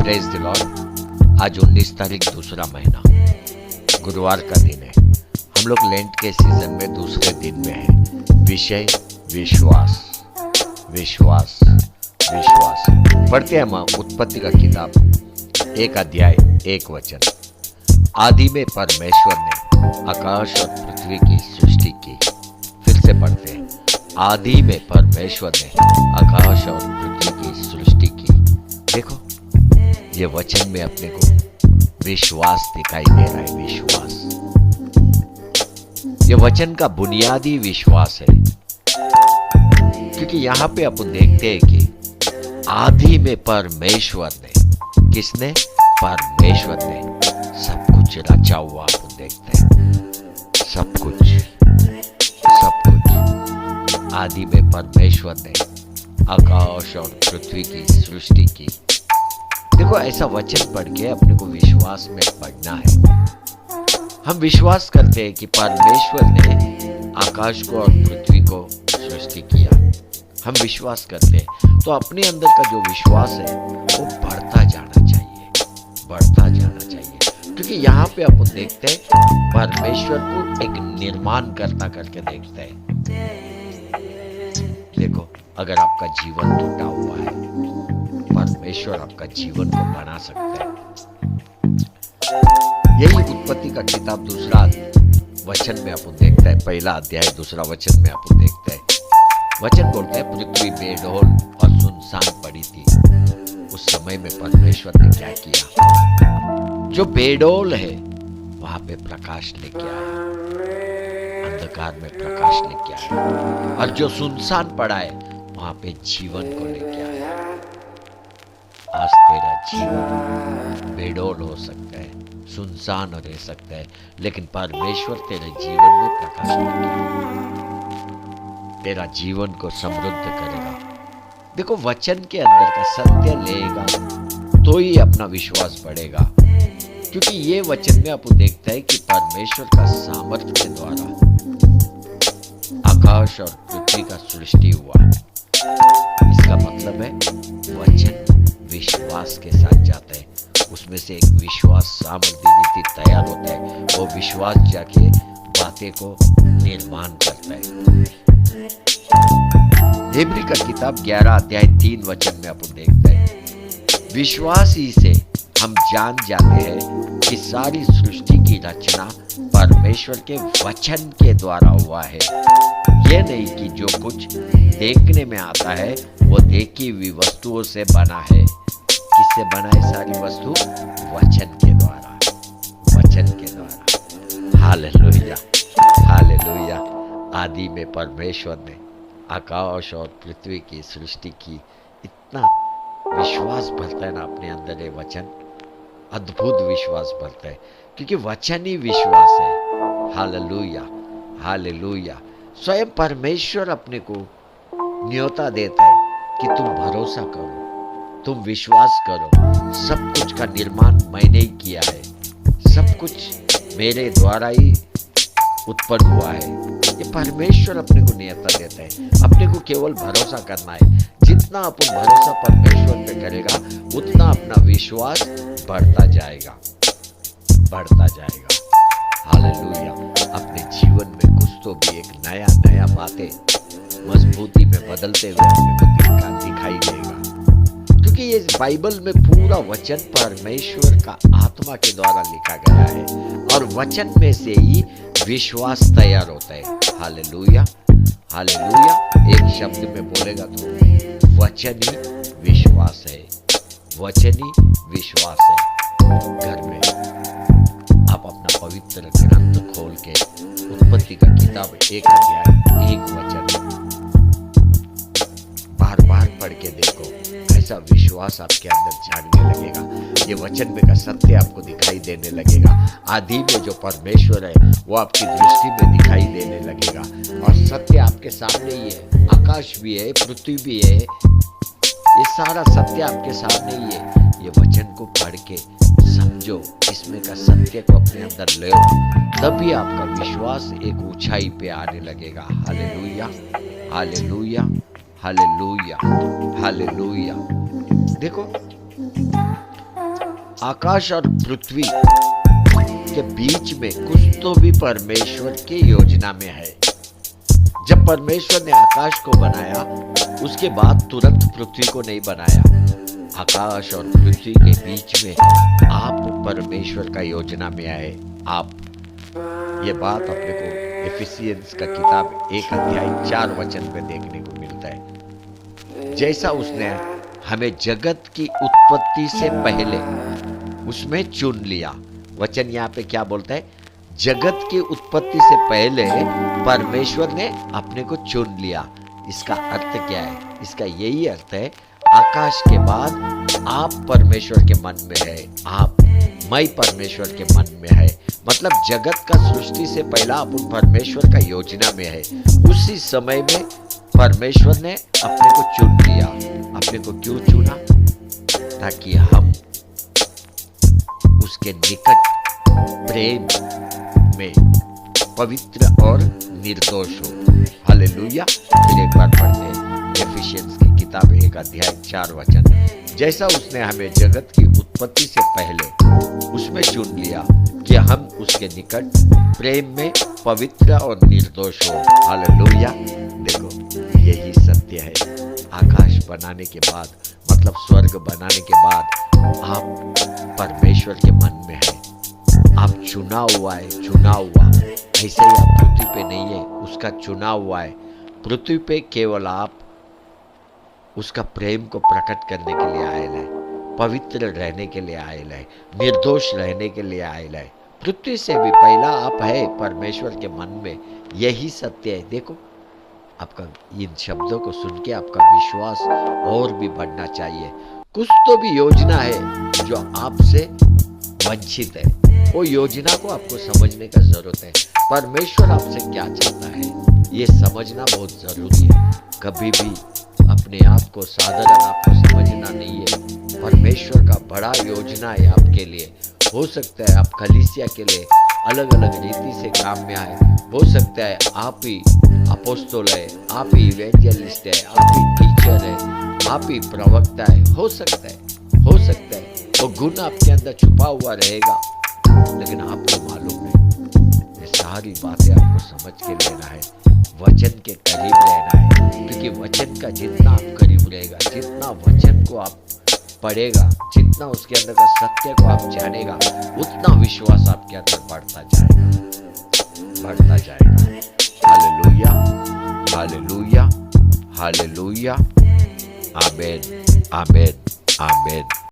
Praise the Lord. आज 19 तारीख दूसरा महीना गुरुवार का दिन है। हम लोग लेंट के सीजन में दूसरे दिन में हैं। विषय विश्वास विश्वास विश्वास। पढ़ते हैं हम उत्पत्ति का किताब 1 अध्याय 1 वचन। आदि में परमेश्वर ने आकाश और पृथ्वी की सृष्टि की। फिर से पढ़ते हैं, आदि में परमेश्वर ने आकाश और पृथ्वी की सृष्टि की। देखो, ये वचन में अपने को विश्वास दिखाई दे रहा है। विश्वास, ये वचन का बुनियादी विश्वास है, क्योंकि यहां पे अपन देखते हैं कि आदि में परमेश्वर ने, किसने? परमेश्वर ने सब कुछ रचा हुआ अपन देखते हैं। सब कुछ आदि में परमेश्वर ने आकाश और पृथ्वी की सृष्टि की। देखो, ऐसा वचन पढ़ के अपने को विश्वास में पढ़ना है। हम विश्वास करते हैं कि परमेश्वर ने आकाश को और पृथ्वी को सृष्टि किया। हम विश्वास करते हैं, तो अपने अंदर का जो विश्वास है वो बढ़ता जाना चाहिए, बढ़ता जाना चाहिए। क्योंकि यहाँ पे अपन देखते हैं परमेश्वर को एक निर्माण करता करके देखते हैं। देखो, अगर आपका जीवन टूटा हुआ है, परमेश्वर आपका जीवन को बना सकता है। यही उत्पत्ति का किताब दूसरा वचन में अपन देखते हैं, पहला अध्याय दूसरा वचन में अपन देखते हैं। वचन बोलते हैं, पृथ्वी बेडौल और सुनसान पड़ी थी। उस समय में परमेश्वर ने क्या किया? जो बेडौल है वहां पे प्रकाश लेके आया, अंधकार में प्रकाश लेके आया। और जो सुनसान पड़ा है वहां पे जीवन को लेके आया। आज तेरा जीवन बेडौल हो सकता है, सुनसान रह सकता है, लेकिन परमेश्वर तेरे जीवन में प्रकाश लेके आएगा, तेरा जीवन को समृद्ध करेगा। देखो, वचन के अंदर का सत्य लेगा तो ही अपना विश्वास बढ़ेगा। क्योंकि ये वचन में अपन देखता है कि परमेश्वर का सामर्थ्य के द्वारा आकाश और पृथ्वी का सृष्टि हुआ। इसका मतलब है वचन विश्वास के साथ जाता है, उसमें से एक विश्वास सामर्थ्य रीति तैयार होता है। वो विश्वास जाके बातें को निर्माण करता है। इब्री का किताब 11 अध्याय 3 वचन में अपन देखते हैं, विश्वास ही से हम जान जाते हैं कि सारी सृष्टि की रचना परमेश्वर के वचन के द्वारा हुआ है। यह नहीं कि जो कुछ देखने में आता है वो देखी हुई वस्तुओं से बना है। किससे बना है सारी वस्तु? वचन के द्वारा, वचन के द्वारा। Hallelujah, hallelujah. आदि में परमेश्वर ने आकाश और पृथ्वी की सृष्टि की। इतना विश्वास भरता है ना अपने अंदर ये वचन, अद्भुत विश्वास भरता है, क्योंकि वचन ही विश्वास है। Hallelujah, hallelujah. स्वयं परमेश्वर अपने को न्योता देता है कि तुम भरोसा करो, तुम विश्वास करो। सब कुछ का निर्माण मैंने ही किया है, सब कुछ मेरे द्वारा ही उत्पन्न हुआ है। ये परमेश्वर अपने को न्योता देता है। अपने को केवल भरोसा करना है। जितना अपन भरोसा परमेश्वर पे करेगा, उतना अपना विश्वास बढ़ता जाएगा, बढ़ता जाएगा। हालेलुया। अपने जीवन में कुछ तो भी एक नया नया बातें मजबूती में बदलते हुए अपने को दिखाई देगा। क्योंकि ये बाइबल में पूरा वचन परमेश्वर का आत्मा के द्वारा लिखा गया है, और वचन में से ही विश्वास तैयार होता है। Hallelujah, hallelujah. एक शब्द में बोलेगा तो वचन ही विश्वास है, वचन ही विश्वास है। घर में आप अपना पवित्र ग्रंथ खोल के उत्पत्ति का किताब 1 अध्याय 1 वचन बार बार पढ़ के देखो, ऐसा विश्वास आपके अंदर जागने लगेगा। ये वचन में का सत्य आपको दिखाई देने लगेगा। आदि में जो परमेश्वर है वो आपकी दृष्टि में दिखाई देने लगेगा, और सत्य आपके सामने ही है। आकाश भी है, पृथ्वी भी है, ये सारा सत्य आपके सामने ही है। ये वचन को पढ़ के समझो, इसमें का सत्य को अपने अंदर ले, तभी आपका विश्वास एक ऊंचाई पे आने लगेगा। Hallelujah, hallelujah, hallelujah, hallelujah. देखो, आकाश और पृथ्वी के बीच में कुछ तो भी परमेश्वर की योजना में है। जब परमेश्वर ने आकाश को बनाया, उसके बाद तुरंत पृथ्वी को नहीं बनाया। आकाश और पृथ्वी के बीच में आप परमेश्वर का योजना में आए। आप ये बात अपने को एफिसियंस का किताब 1 अध्याय 4 वचन में देखने को मिलता है। जैसा उसने हमें जगत की उत्पत्ति से पहले उसमें चुन लिया। वचन यहाँ पे क्या बोलता है? जगत की उत्पत्ति से पहले परमेश्वर ने अपने को चुन लिया। इसका अर्थ क्या है? इसका यही अर्थ है, आकाश के बाद आप परमेश्वर के मन में है, मैं परमेश्वर के मन में है। मतलब जगत का सृष्टि से पहला अपन परमेश्वर का योजना में है। उसी समय में परमेश्वर ने अपने को चुन लिया। अपने को क्यों चुना? ताकि हम उसके निकट प्रेम में पवित्र और निर्दोष हो। हालेलुया। फिर एक बार पढ़ते हैं एफिशियंस की किताब 1 अध्याय 4 वचन। जैसा उसने हमें जगत की उत्पत्ति से पहले उसमें चुन लिया कि हम उसके निकट प्रेम में पवित्र और निर्दोष हो। हालेलुया। देखो, यही सत्य है। आकाश बनाने के बाद, मतलब स्वर्ग बनाने के बाद, आप परमेश्वर के मन में है। आप चुना हुआ है, चुना हुआ। ऐसे ही आप पृथ्वी पे नहीं है, उसका चुना हुआ है। पृथ्वी पे केवल आप उसका प्रेम को प्रकट करने के लिए आयल है, पवित्र रहने के लिए आयल है, निर्दोष रहने के लिए आयल है। पृथ्वी से भी पहला आप है परमेश्वर के मन में। यही सत्य है। देखो, आपका इन शब्दों को सुन के आपका विश्वास और भी बढ़ना चाहिए। कुछ तो भी योजना है जो आपसे वंचित है। वो योजना को आपको समझने का जरूरत है। परमेश्वर आपसे क्या चाहता है, ये समझना बहुत जरूरी है। कभी भी अपने आप को साधारण आपको समझना नहीं है। परमेश्वर का बड़ा योजना है आपके लिए। हो सकता है आप कलीसिया के लिए अलग अलग रीति से काम में आए। हो सकता है आप ही अपोस्तल है, आप ही इवेंजलिस्ट है, आप ही टीचर है, आप ही प्रवक्ता है। हो सकता है वो गुण आपके अंदर छुपा हुआ रहेगा, लेकिन आपको मालूम नहीं। ये सारी बातें आपको समझ के लेना है, वचन के करीब रहना है। क्योंकि वचन का जितना आप करीब रहेगा, जितना वचन को आप पढ़ेगा, जितना उसके अंदर का सत्य को आप जानेगा, उतना विश्वास आपके अंदर बढ़ता जाएगा। Hallelujah, hallelujah, hallelujah. Amen, amen, आमेन।